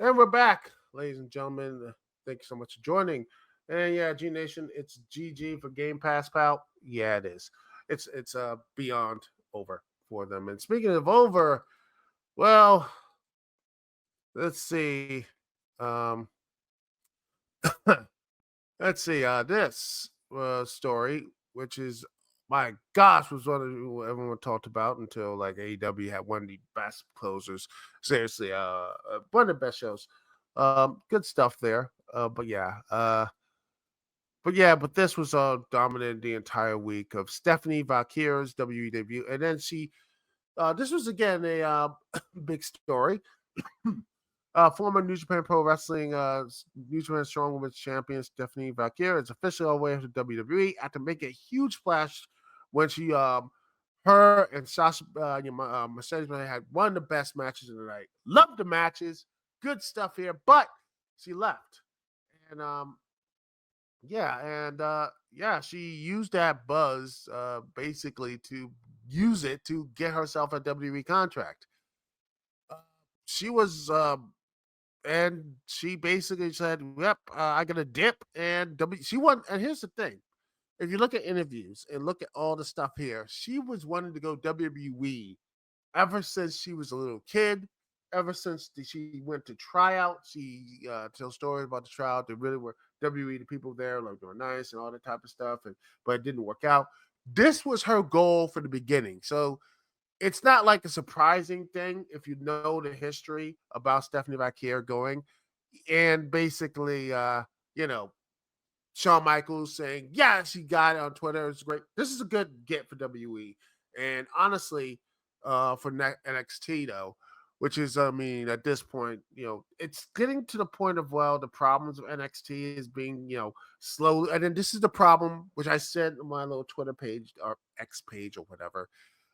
And we're back, ladies and gentlemen. Thank you so much for joining. And yeah, G Nation, it's GG for Game Pass, pal. Yeah, it is. It's beyond over for them. And speaking of over, well, let's see. Um, let's see. This story, which is my gosh, was what everyone talked about until like AEW had one of the best closers. Seriously, one of the best shows. Good stuff there. But this was dominant the entire week of Stephanie Vaquer's WWE debut, and then this was again a big story. Former New Japan Pro Wrestling, New Japan Strong Women's Champion Stephanie Vaquer is officially on her way to WWE after making a huge splash when her and Sasha, Mercedes had one of the best matches of the night. Loved the matches, good stuff here, but she left, and she used that buzz basically to use it to get herself a WWE contract. Uh, she was and she basically said, "Yep, I got a dip." And she won. And here's the thing: if you look at interviews and look at all the stuff here, she was wanting to go WWE ever since she was a little kid. Ever since she went to tryout, she tells stories about the tryout. They really were WWE. The people there like they were nice and all that type of stuff, but it didn't work out. This was her goal for the beginning. So it's not like a surprising thing if you know the history about Stephanie Vaquer going and basically, you know, Shawn Michaels saying, yeah, she got it on Twitter. It's great. This is a good get for WWE. And honestly, for NXT, though, which is, I mean, at this point, it's getting to the point of, well, the problems of NXT is being, slowly. And then this is the problem, which I said on my little Twitter page or X page or whatever,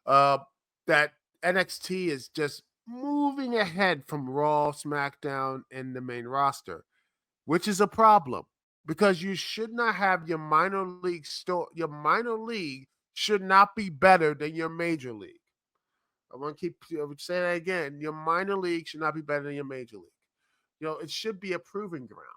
uh, that NXT is just moving ahead from Raw, SmackDown, and the main roster, which is a problem because you should not have your minor league should not be better than your major league. I want to keep saying that again. Your minor league should not be better than your major league. It should be a proving ground.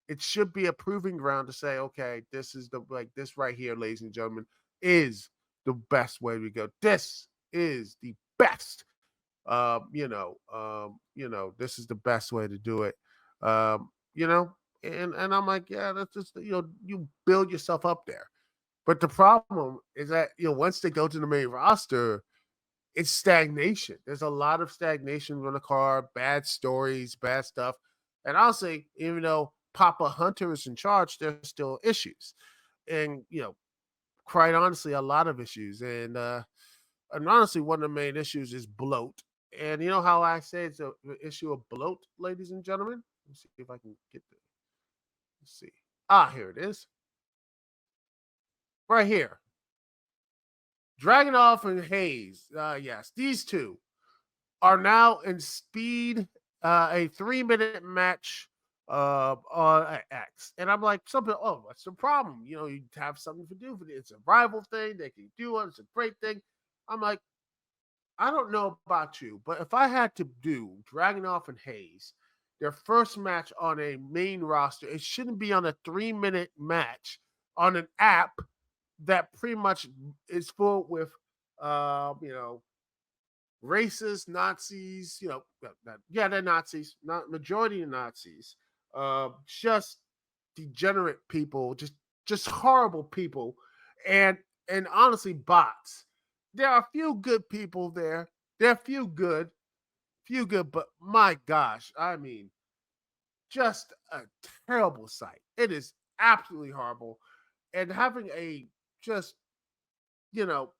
It should be a proving ground to say, okay, this is this right here, ladies and gentlemen, is the best way to go. This is the best. This is the best way to do it. Um, you know, and I'm like, yeah, that's just you build yourself up there. But the problem is that once they go to the main roster, it's stagnation. There's a lot of stagnation on the card, bad stories, bad stuff. And honestly, even though Papa Hunter is in charge, there's still issues. And quite honestly, a lot of issues. And honestly, one of the main issues is bloat. And you know how I say it's an issue of bloat, ladies and gentlemen? Let's see if I can get the. Let's see. Here it is. Right here. Dragonoff and Hayes. Yes, these two are now in speed, a 3-minute match on X. And I'm like, what's the problem? You have something to do for it. It's a rival thing. They can do it. It's a great thing. I'm like, I don't know about you, but if I had to do Dragonoff and Hayes, their first match on a main roster, it shouldn't be on a 3-minute match on an app that pretty much is full with, you know, racist Nazis. They're Nazis, not majority of Nazis. Just degenerate people, just horrible people, and honestly bots. There are a few good people there. There are few good, but my gosh, I mean, just a terrible sight. It is absolutely horrible, and having a just you know,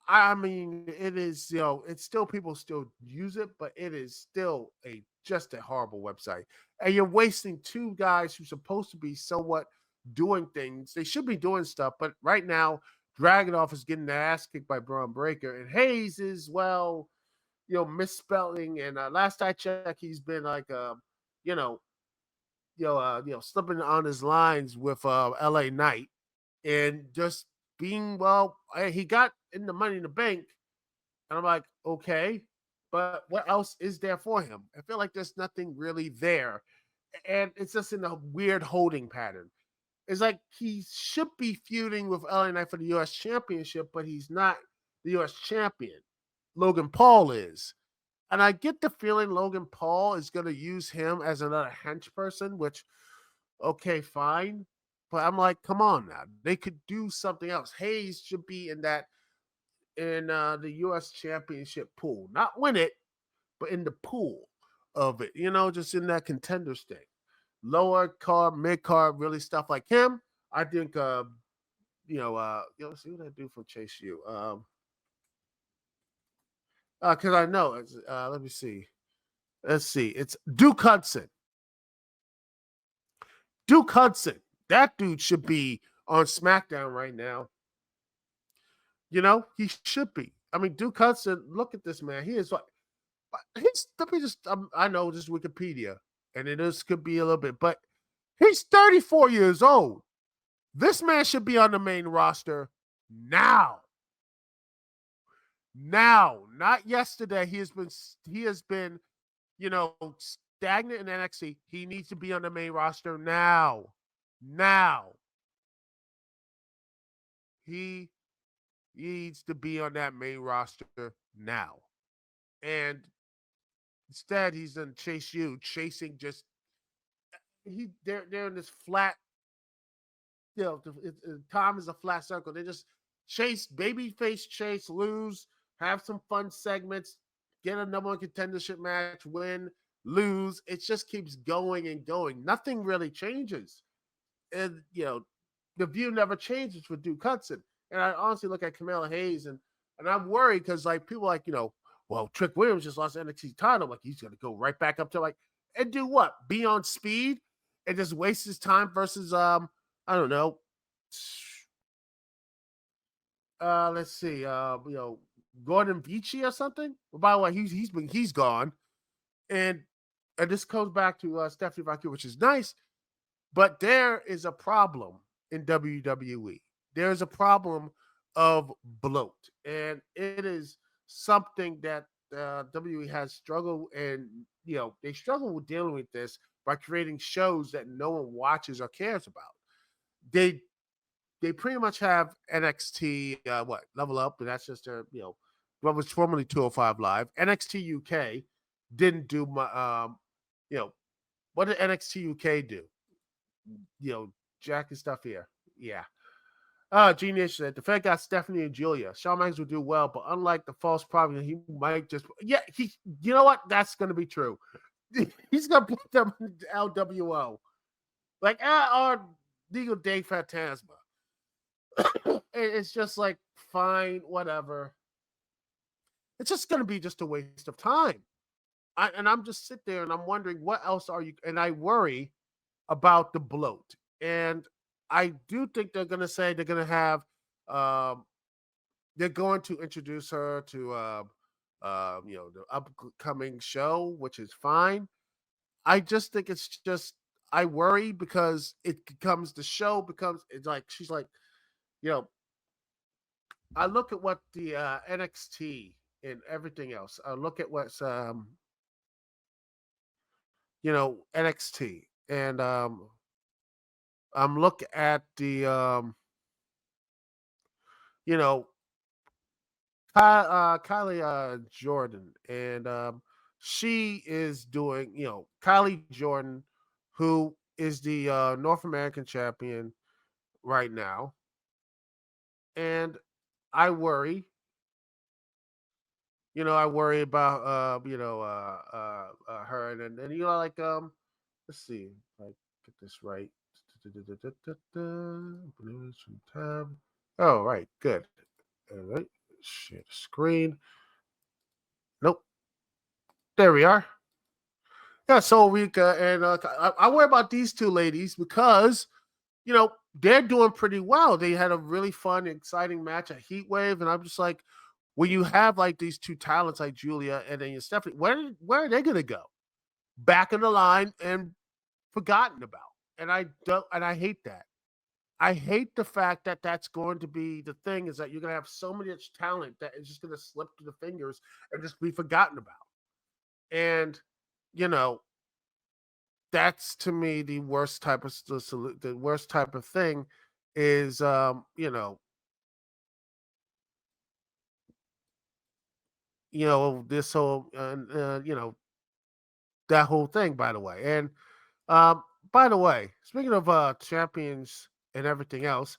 I mean, it is it's still people still use it, but it is still a just a horrible website, and you're wasting two guys who's supposed to be somewhat doing things. They should be doing stuff, but right now, Dragonoff is getting their ass kicked by Braun Breaker, and Hayes is misspelling. And last I checked, he's been like you know, slipping on his lines with L.A. Knight, and just being he got in the Money in the Bank, and I'm like, okay, but what else is there for him? I feel like there's nothing really there. And it's just in a weird holding pattern. It's like he should be feuding with LA Knight for the U.S. Championship, but he's not the U.S. champion. Logan Paul is. And I get the feeling Logan Paul is going to use him as another hench person, which, okay, fine. But I'm like, come on now. They could do something else. Hayes should be in the U.S. Championship pool. Not win it, but in the pool of it, just in that contender state. Lower card, mid card, really stuff like him. I think, let's see what I do for Chase U. Because I know it's, let me see. Let's see. It's Duke Hudson. Duke Hudson. That dude should be on SmackDown right now. He should be. I mean, Duke Hudson, look at this man. He is like, let me just, I know this is Wikipedia, and it is could be a little bit, but he's 34 years old. This man should be on the main roster now. Now, not yesterday. He has been, stagnant in NXT. He needs to be on the main roster now. Now. He needs to be on that main roster now. And instead, he's in Chase U, chasing just they're in this flat, time is a flat circle. They just chase, babyface chase, lose, have some fun segments, get a number one contendership match, win, lose. It just keeps going and going. Nothing really changes. And, the view never changes for Duke Hudson. And I honestly look at Kamala Hayes and I'm worried because, like, people like, well, Trick Williams just lost the NXT title. Like, he's going to go right back up to, like, and do what? Be on speed and just waste his time versus, I don't know. Let's see. Gordon Vici or something. Well, by the way, he's gone. And this goes back to Stephanie Vaquer, which is nice. But there is a problem in WWE. There is a problem of bloat. And it is something that WWE has struggled, and they struggle with dealing with this by creating shows that no one watches or cares about. They pretty much have NXT Level Up, and that's just their what was formerly 205 Live. NXT UK didn't do my what did NXT UK do? Jack and stuff here. Yeah. Genius said the Fed got Stephanie and Julia. Shawn Michaels will do well, but unlike the false prophet, he might just you know what? That's gonna be true. He's gonna put them in LWO. Like or Legal Day Phantasma. It's just like fine, whatever. It's just gonna be just a waste of time. I'm just sit there and I'm wondering what else are you, and I worry about the bloat. And I do think they're going to say they're going to have, they're going to introduce her to, the upcoming show, which is fine. I just think it's just, I worry because it's like, she's like, I look at what the NXT and everything else. I look at what's, NXT. And I'm looking at the Kylie Jordan, and she is doing, Kylie Jordan, who is the North American champion right now, and I worry. I worry about her, and like let's see if I get this right. Oh, right, good. All right, share the screen. Nope. There we are. Yeah, so Rika and I worry about these two ladies because they're doing pretty well. They had a really fun, exciting match at Heatwave, and I'm just like, when you have like these two talents like Julia and then Stephanie, where are they gonna go? Back in the line and forgotten about. And I hate that. I hate the fact that that's going to be the thing, is that you're going to have so much talent that is just going to slip through the fingers and just be forgotten about. And you know, that's to me the worst type of the worst type of thing is this whole that whole thing, by the way. And um by the way, speaking of champions and everything else,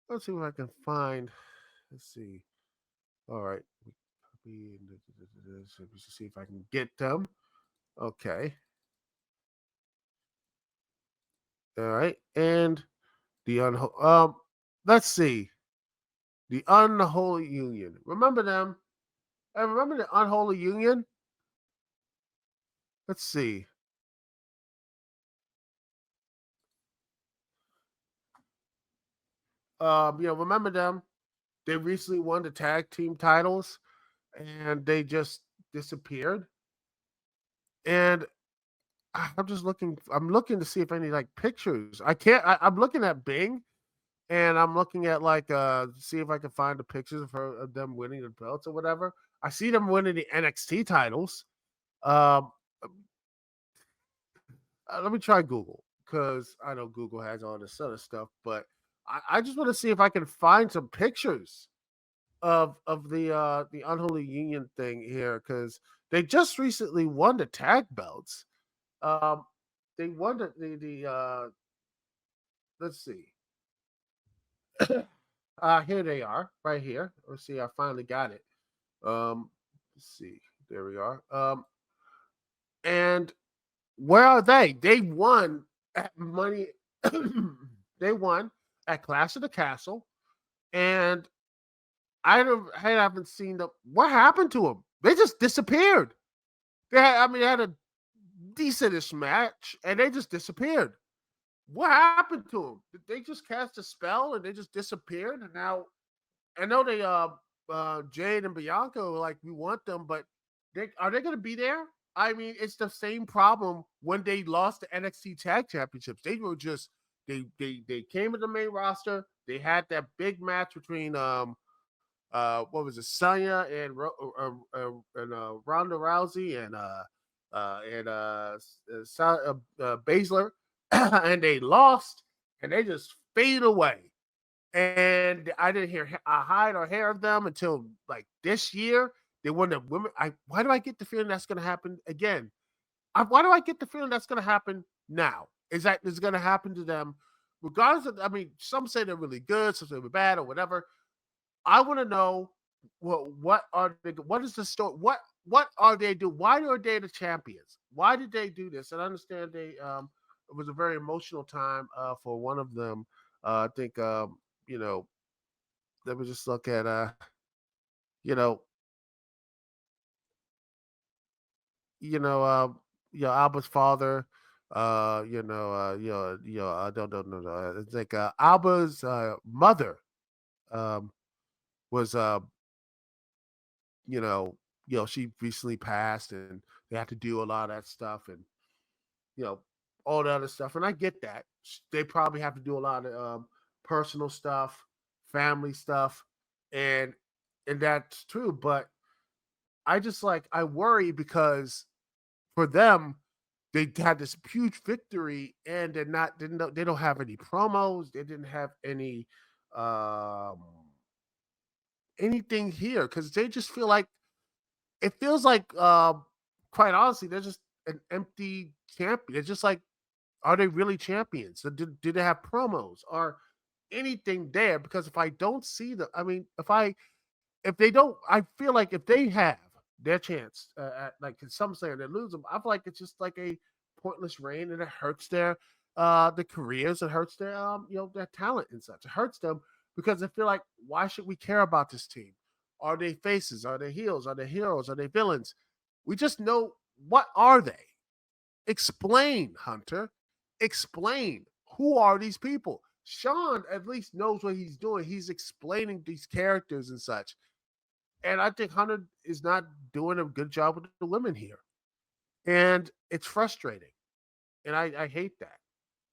let's see if I can find, let's see. All right. Let me see if I can get them. Okay. All right. And the let's see. The Unholy Union. Remember them? I remember the Unholy Union. Let's see. Remember them? They recently won the tag team titles, and they just disappeared. And I'm just looking. I'm looking to see if any like pictures. I can't. I'm looking at Bing, and I'm looking at like see if I can find the pictures of them winning the belts or whatever. I see them winning the NXT titles. Um, Let me try Google because I know Google has all this other stuff, but I just want to see if I can find some pictures of the Unholy Union thing here because they just recently won the tag belts. Um, they won the let's see. Here they are, right here. Let's see, I finally got it. Let's see. There we are. And where are they? They won at Money. They won at Clash of the Castle, and I haven't seen them. What happened to them? They just disappeared. They had a decentish match, and they just disappeared. What happened to them? Did they just cast a spell and they just disappeared? And now I know they Jade and Bianca were like, we want them, but they gonna be there? I mean, it's the same problem when they lost the NXT Tag Championships. They were just they came to the main roster. They had that big match between what was it, Sonya and Ronda Rousey and Baszler, and they lost, and they just fade away. And I didn't hear a hide or hair of them until like this year. They won the women. Why do I get the feeling that's going to happen again? Why do I get the feeling that's going to happen now? Is that is going to happen to them? Regardless of, I mean, some say they're really good, some say they're bad, or whatever. I want to know what are they? What is the story? What are they do? Why are they the champions? Why did they do this? And I understand they it was a very emotional time for one of them. I think you know let me just look at you know you know Alba's father. I don't know. It's like Alba's mother um was you know, she recently passed and they had to do a lot of that stuff and, you know, all the other stuff. And I get that. They probably have to do a lot of personal stuff, family stuff, and and that's true. But I just like I worry because for them, they had this huge victory and they don't have any promos, they didn't have um anything here because they just feel like it feels like, quite honestly, they're just an empty champion. It's just like, are they really champions? So do they have promos or anything there? Because if I don't see them, I mean, if they don't, I feel like if they have their chance, at, like some say they lose them, I feel like it's just like a pointless reign, and it hurts their careers, it hurts their their talent and such. It hurts them because I feel like why should we care about this team? Are they faces? Are they heels? Are they heroes? Are they villains? We just know what are they? Explain, Hunter. Explain. Who are these people? Sean at least knows what he's doing. He's explaining these characters and such. And I think Hunter is not doing a good job with the women here. And it's frustrating. And I hate that.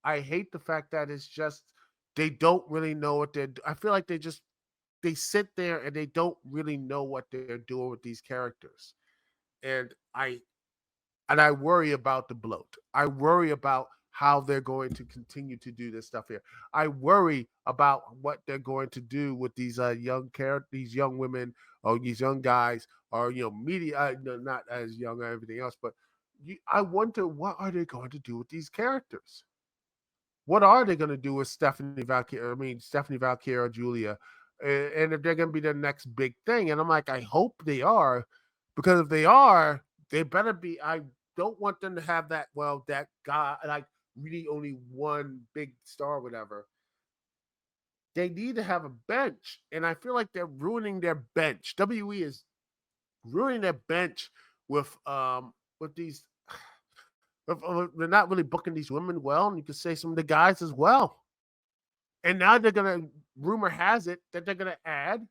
I hate the fact that it's just they don't really know what they're I feel like they sit there and they don't really know what they're doing with these characters. And and I worry about the bloat. I worry about how they're going to continue to do this stuff here. I worry about what they're going to do with these these young women or these young guys or media, no, not as young or everything else, but I wonder what are they going to do with these characters? What are they going to do with Stephanie Valkyrie? I mean, Stephanie Valkyrie or Julia, and if they're going to be the next big thing? And I'm like, I hope they are, because if they are, they better be. I don't want them to have that. Well, that guy, like really only one big star, whatever. They need to have a bench, and I feel like they're ruining their bench. WWE is ruining their bench with these. They're not really booking these women well, and you could say some of the guys as well. And now they're gonna. Rumor has it that they're gonna add.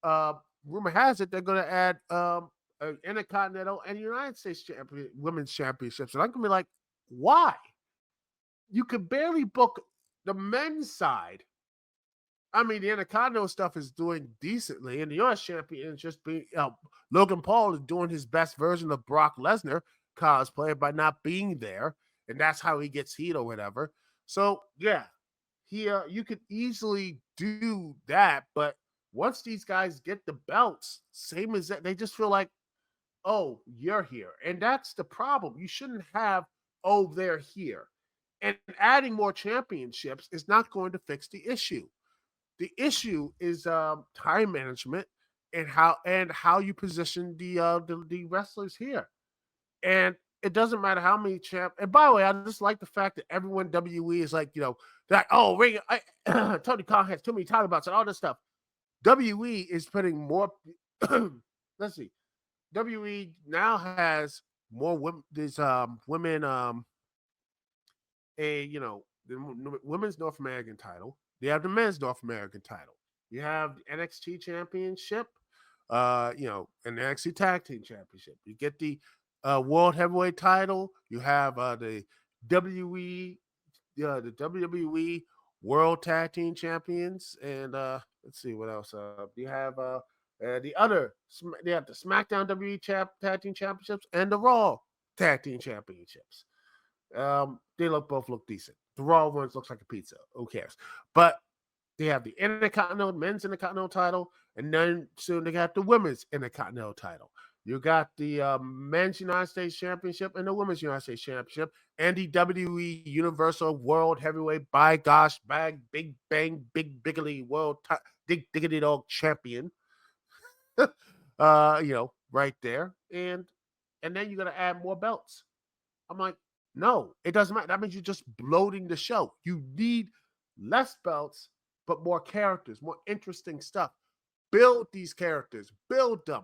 Uh, rumor has it they're gonna add Intercontinental and United States women's championships, and I'm gonna be like, why? You could barely book the men's side. I mean, the Intercontinental stuff is doing decently, and the U.S. champion is just being. Logan Paul is doing his best version of Brock Lesnar cosplay by not being there, and that's how he gets heat or whatever. So yeah, you could easily do that, but once these guys get the belts, same as that, they just feel like, oh, you're here, and that's the problem. You shouldn't have, oh, they're here, and adding more championships is not going to fix the issue. The issue is time management and how you position the wrestlers here. And it doesn't matter how many champ. And by the way, I just like the fact that everyone WWE is like, like, oh, Ring, Tony Khan has too many title belts and all this stuff. WWE is putting more. Let's see. WWE now has more women. These women the women's North American title. They have the men's North American title. You have the NXT Championship, and the NXT Tag Team Championship. You get the World Heavyweight title. You have WWE, the WWE World Tag Team Champions, and let's see what else. You have the other. They have the SmackDown WWE Tag Team Championships and the Raw Tag Team Championships. They both look decent. The Raw ones looks like a pizza. Who cares? But they have the Intercontinental men's Intercontinental title, and then soon they got the women's Intercontinental title. You got the men's United States Championship and the women's United States Championship, and the WWE Universal World Heavyweight by gosh bag big bang big biggly world dig diggity dog champion. Right there, and then you're gonna add more belts. I'm like, no, it doesn't matter. That means you're just bloating the show. You need less belts, but more characters, more interesting stuff. Build these characters, build them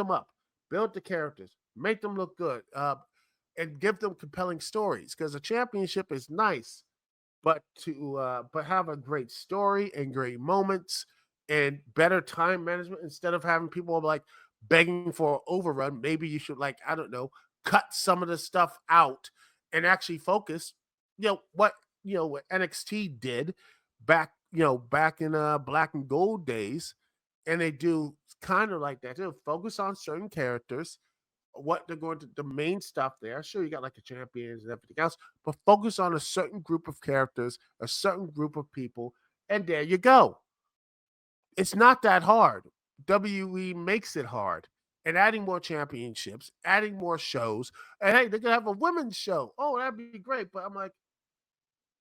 up, build the characters, make them look good, and give them compelling stories. Because a championship is nice, but have a great story and great moments and better time management instead of having people like begging for an overrun. Maybe you should, like, I don't know, cut some of the stuff out and actually focus. What NXT did back in Black and Gold days, and they do kind of like that. They'll focus on certain characters, what they're going to the main stuff there. Sure, you got like the champions and everything else, but focus on a certain group of characters, a certain group of people, and there you go. It's not that hard. WWE makes it hard. And adding more championships, adding more shows, and hey, they're gonna have a women's show. Oh, that'd be great. But I'm like,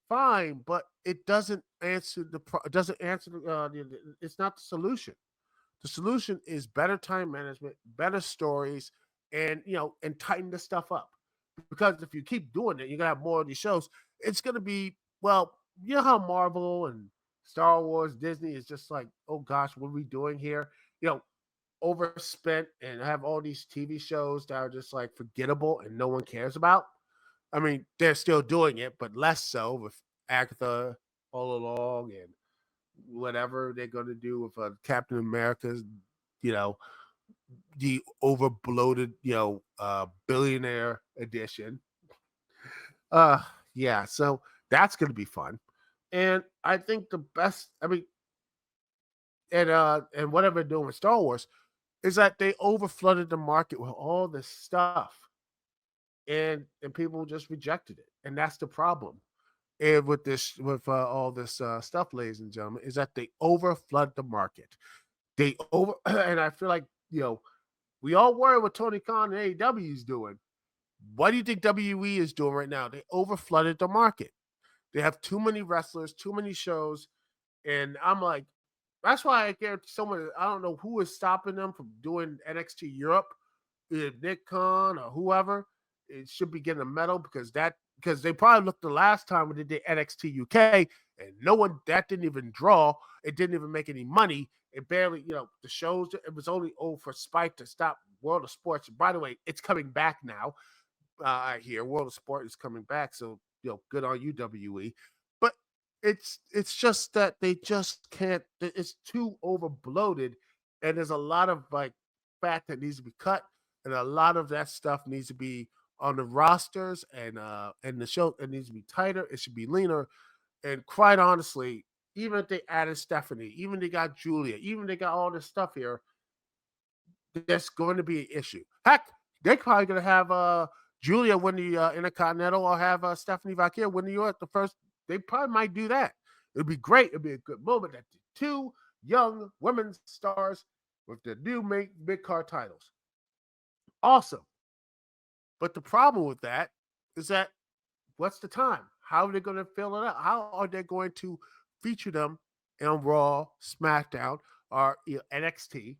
fine, but it doesn't answer it doesn't answer it's not the solution. The solution is better time management, better stories, and tighten the stuff up. Because if you keep doing it, you're gonna have more of these shows. It's gonna be, well, you know how Marvel and Star Wars, Disney is just like, oh gosh, what are we doing here? You know, overspent and have all these TV shows that are just like forgettable and no one cares about. I mean, they're still doing it, but less so with Agatha all along and whatever they're going to do with Captain America's, you know, the over bloated, billionaire edition. Uh, yeah, so that's going to be fun. And I think the best, I mean, and whatever they're doing with Star Wars is that they over flooded the market with all this stuff. and people just rejected it, and that's the problem. And with all this stuff, ladies and gentlemen, is that they overflood the market. They over, and I feel like we all worry what Tony Khan and AEW is doing. What do you think WWE is doing right now? They overflooded the market. They have too many wrestlers, too many shows, and I'm like, that's why I guarantee someone. I don't know who is stopping them from doing NXT Europe, either Nick Khan or whoever. It should be getting a medal because they probably looked the last time when they did NXT UK and no one that didn't even draw. It didn't even make any money. It barely, the shows. It was only for Spike to stop World of Sports. By the way, it's coming back now. I hear World of Sport is coming back, so good on you, WWE. But it's just that they just can't. It's too over bloated, and there's a lot of like fat that needs to be cut, and a lot of that stuff needs to be on the rosters, and the show it needs to be tighter. It should be leaner, and quite honestly, even if they added Stephanie, even they got Julia, even they got all this stuff here, there's going to be an issue. Heck, they're probably going to have Julia win the Intercontinental or have Stephanie Vaquer win the York the first. They probably might do that. It'd be great. It'd be a good moment that the two young women's stars with the new mid card titles. Awesome. But the problem with that is that what's the time? How are they going to fill it out? How are they going to feature them on Raw, SmackDown, or NXT?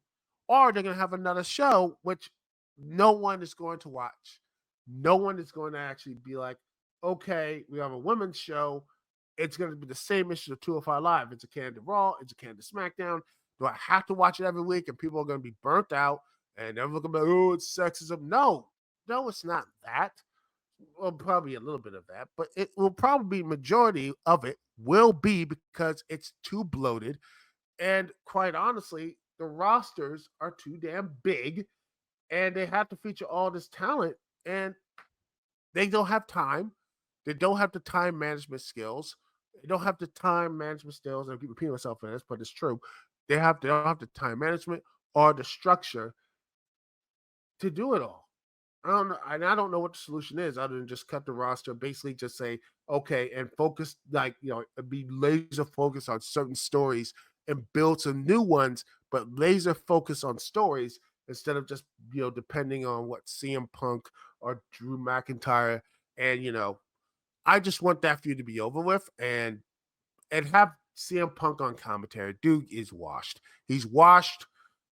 Or they're going to have another show which no one is going to watch. No one is going to actually be like, okay, we have a women's show. It's going to be the same issue of 205 Live. It's a candid Raw. It's a candid SmackDown. Do I have to watch it every week? And people are going to be burnt out. And everyone's going to be like, oh, it's sexism. No, it's not that. Well, probably a little bit of that, but it will probably be majority of it will be because it's too bloated. And quite honestly, the rosters are too damn big and they have to feature all this talent and they don't have time. They don't have the time management skills. They don't have the time management skills. I keep repeating myself in this, but it's true. They don't have the time management or the structure to do it all. I don't know, and I don't know what the solution is other than just cut the roster, basically just say, okay, and focus, like, be laser focused on certain stories and build some new ones, but laser focus on stories instead of just, depending on what CM Punk or Drew McIntyre. And, I just want that feud to be over with and have CM Punk on commentary. Dude is washed. He's washed.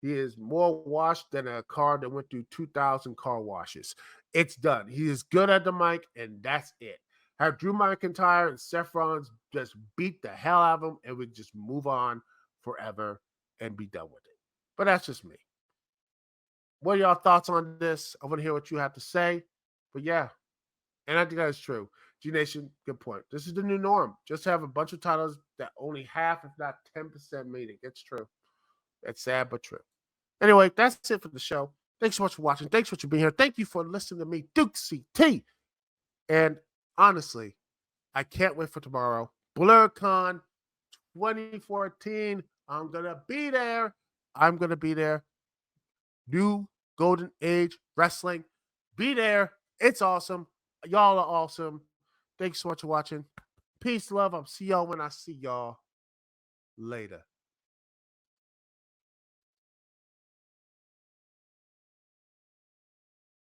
He is more washed than a car that went through 2,000 car washes. It's done. He is good at the mic, and that's it. Have Drew McIntyre and Seth Rollins just beat the hell out of him, and we just move on forever and be done with it. But that's just me. What are y'all thoughts on this? I want to hear what you have to say. But yeah, and I think that is true. G Nation, good point. This is the new norm. Just have a bunch of titles that only half, if not 10%, made it. It's true. It's sad but true. Anyway, that's it for the show. Thanks so much for watching. Thanks so much for being here. Thank you for listening to me, Duke CT. And honestly, I can't wait for tomorrow. BlurCon 2014. I'm going to be there. I'm going to be there. New Golden Age Wrestling. Be there. It's awesome. Y'all are awesome. Thanks so much for watching. Peace, love. I'll see y'all when I see y'all later.